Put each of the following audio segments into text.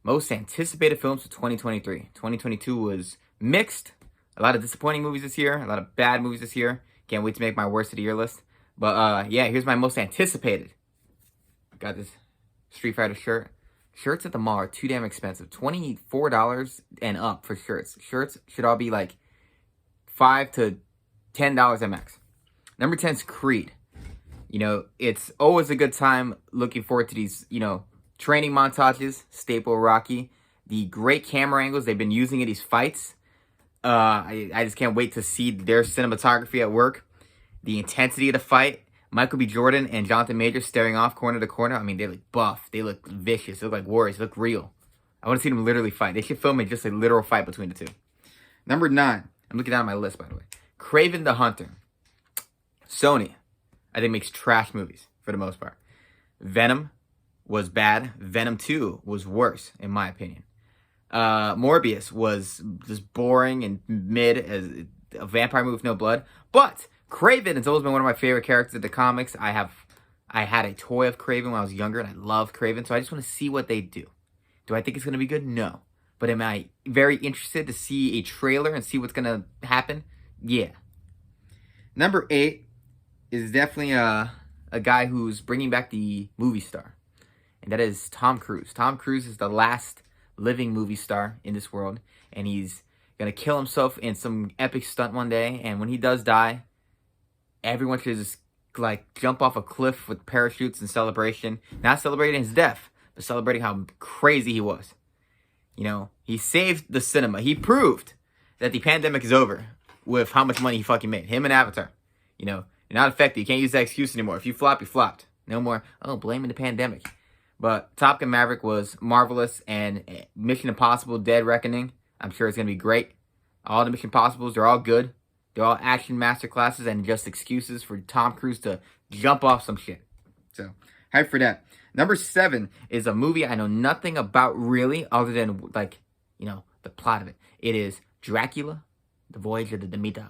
Most anticipated films for 2023. 2022 was mixed. A lot of disappointing movies this year. A lot of bad movies this year. Can't wait to make my worst of the year list. But yeah, here's my most anticipated. Got this Street Fighter shirt. Shirts at the mall are too damn expensive. $24 and up for shirts. Shirts should all be like $5 to $10 at max. Number 10 is Creed. You know, it's always a good time looking forward to these, training montages, staple Rocky. The great camera angles they've been using in these fights. I just can't wait to see their cinematography at work. The intensity of the fight. Michael B. Jordan and Jonathan Majors staring off corner to corner. I mean, they look buff. They look vicious. They look like warriors. They look real. I want to see them literally fight. They should film it just a literal fight between the two. Number 9. I'm looking down my list, by the way. Kraven the Hunter. Sony, I think, makes trash movies for the most part. Venom was bad. Venom 2 was worse, in my opinion. Morbius was just boring and mid as a vampire movie with no blood. But Kraven has always been one of my favorite characters in the comics. I had a toy of Kraven when I was younger, and I loved Kraven, so I just want to see what they do. Do I think it's going to be good? No. But am I very interested to see a trailer and see what's going to happen? Yeah. Number 8 is definitely a guy who's bringing back the movie star, and that is Tom Cruise. Tom Cruise is the last living movie star in this world, and he's going to kill himself in some epic stunt one day, and when he does die, everyone should just, jump off a cliff with parachutes in celebration. Not celebrating his death, but celebrating how crazy he was. He saved the cinema. He proved that the pandemic is over with how much money he fucking made. Him and Avatar. You're not affected. You can't use that excuse anymore. If you flop, you flopped. No more, blaming the pandemic. But Top Gun Maverick was marvelous, and Mission Impossible Dead Reckoning, I'm sure it's going to be great. All the Mission Impossibles, they're all good. They're all action masterclasses and just excuses for Tom Cruise to jump off some shit. So, hype for that. Number 7 is a movie I know nothing about really, other than, the plot of it. It is Dracula, The Voyage of the Demeter.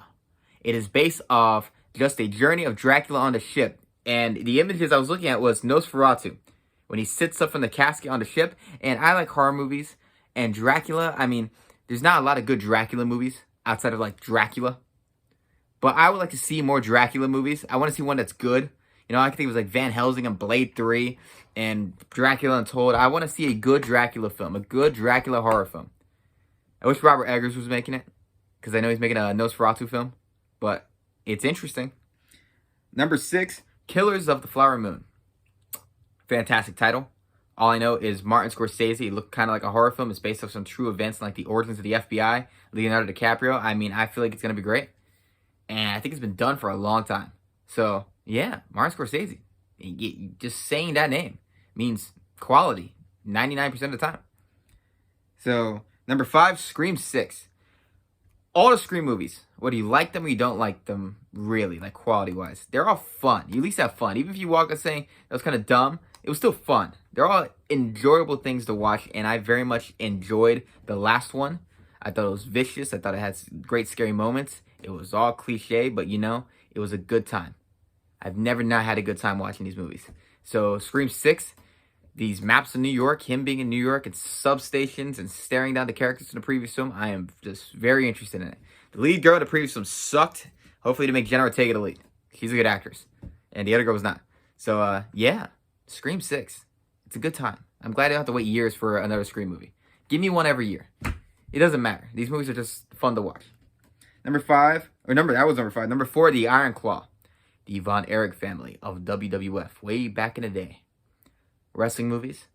It is based off just a journey of Dracula on the ship. And the images I was looking at was Nosferatu, when he sits up from the casket on the ship. And I like horror movies. And Dracula, there's not a lot of good Dracula movies outside of, Dracula. But I would like to see more Dracula movies. I want to see one that's good. I can think of Van Helsing and Blade 3 and Dracula Untold. I want to see a good Dracula film, a good Dracula horror film. I wish Robert Eggers was making it, because I know he's making a Nosferatu film. But it's interesting. Number 6, Killers of the Flower Moon. Fantastic title. All I know is Martin Scorsese. It looked kind of like a horror film. It's based off some true events, like the origins of the FBI, Leonardo DiCaprio. I feel like it's going to be great. And I think it's been done for a long time. So, yeah, Martin Scorsese. Just saying that name means quality 99% of the time. So, number 5, Scream 6. All the Scream movies, whether you like them or you don't like them, really, quality-wise, they're all fun. You at least have fun. Even if you walk out saying that was kind of dumb, it was still fun. They're all enjoyable things to watch, and I very much enjoyed the last one. I thought it was vicious. I thought it had great scary moments. It was all cliche, but it was a good time. I've never not had a good time watching these movies. So Scream 6, these maps of New York, him being in New York and substations and staring down the characters in the previous film, I am just very interested in it. The lead girl in the previous film sucked. Hopefully to make Jenna Ortega the lead. She's a good actress. And the other girl was not. So, yeah, Scream 6. It's a good time. I'm glad I don't have to wait years for another Scream movie. Give me one every year. It doesn't matter. These movies are just fun to watch. That was number 5. Number 4, The Iron Claw. The Von Erich family of WWF, way back in the day. Wrestling movies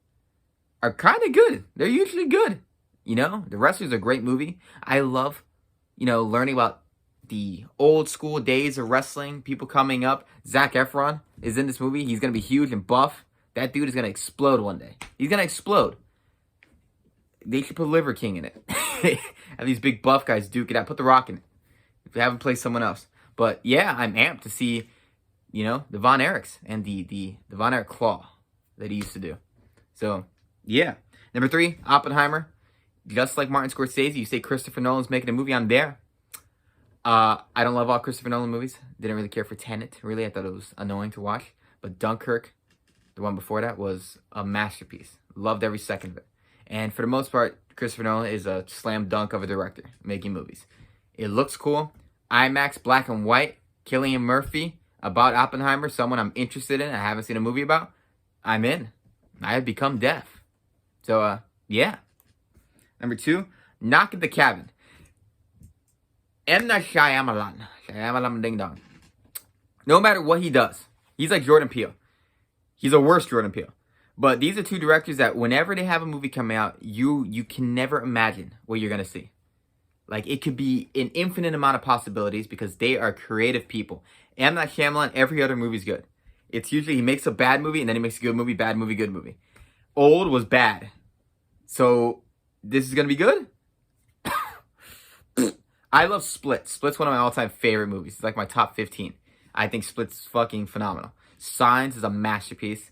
are kind of good. They're usually good. The Wrestlers are a great movie. I love, learning about the old school days of wrestling, people coming up. Zac Efron is in this movie. He's going to be huge and buff. That dude is going to explode one day. He's going to explode. They should put Liver King in it. Have these big buff guys duke it out. Put The Rock in it. If you haven't played someone else. But yeah, I'm amped to see, the Von Erichs and the Von Erich Claw that he used to do. So, yeah. Number 3, Oppenheimer. Just like Martin Scorsese, you say Christopher Nolan's making a movie, I'm there. I don't love all Christopher Nolan movies. Didn't really care for Tenet, really. I thought it was annoying to watch. But Dunkirk, the one before that, was a masterpiece. Loved every second of it. And for the most part, Christopher Nolan is a slam dunk of a director making movies. It looks cool. IMAX, black and white. Cillian Murphy, about Oppenheimer, someone I'm interested in. I haven't seen a movie about. I'm in. I have become deaf. So, yeah. Number 2, Knock at the Cabin. M. Night Shyamalan. Shyamalan Ding Dong. No matter what he does, he's like Jordan Peele. He's a worse Jordan Peele. But these are two directors that whenever they have a movie coming out, you can never imagine what you're going to see. Like, it could be an infinite amount of possibilities because they are creative people. M. Night Shyamalan, every other movie's good. It's usually he makes a bad movie and then he makes a good movie, bad movie, good movie. Old was bad. So, this is going to be good? I love Split. Split's one of my all-time favorite movies. It's like my top 15. I think Split's fucking phenomenal. Signs is a masterpiece.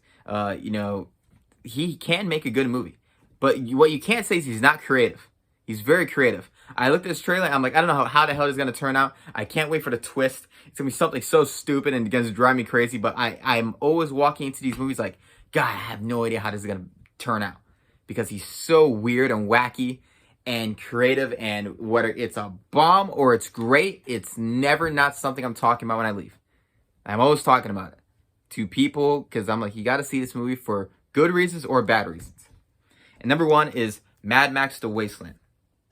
He can make a good movie. But what you can't say is he's not creative. He's very creative. I looked at this trailer, I'm like, I don't know how the hell it's going to turn out. I can't wait for the twist. It's going to be something so stupid and it's going to drive me crazy. But I'm always walking into these movies like, God, I have no idea how this is going to turn out. Because he's so weird and wacky and creative, and whether it's a bomb or it's great, it's never not something I'm talking about when I leave. I'm always talking about it to people because I'm like, you got to see this movie for good reasons or bad reasons. And number 1 is Mad Max: The Wasteland.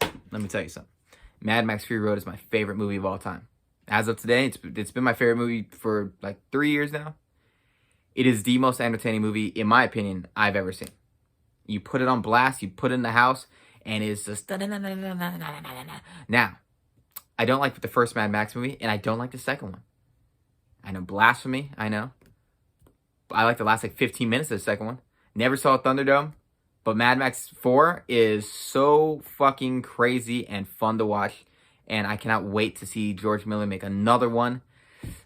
Let me tell you something. Mad Max Fury Road is my favorite movie of all time. As of today, it's been my favorite movie for like 3 years now. It is the most entertaining movie, in my opinion, I've ever seen. You put it on blast, you put it in the house, and it's just... Now, I don't like the first Mad Max movie, and I don't like the second one. I know, blasphemy, I know. But I like the last like 15 minutes of the second one. Never saw Thunderdome, but Mad Max 4 is so fucking crazy and fun to watch, and I cannot wait to see George Miller make another one.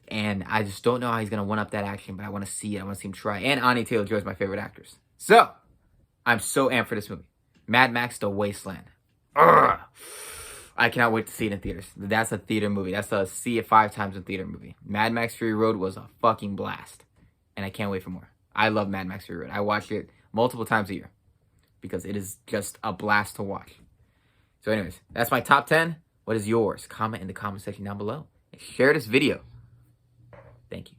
And I just don't know how he's going to one-up that action, but I want to see it. I want to see him try. And Anya Taylor-Joy is my favorite actress. So, I'm so amped for this movie. Mad Max: The Wasteland. Ugh. I cannot wait to see it in theaters. That's a theater movie. That's a see it 5 times in theater movie. Mad Max Fury Road was a fucking blast. And I can't wait for more. I love Mad Max Fury Road. I watch it multiple times a year. Because it is just a blast to watch. So anyways, that's my top 10. What is yours? Comment in the comment section down below. And share this video. Thank you.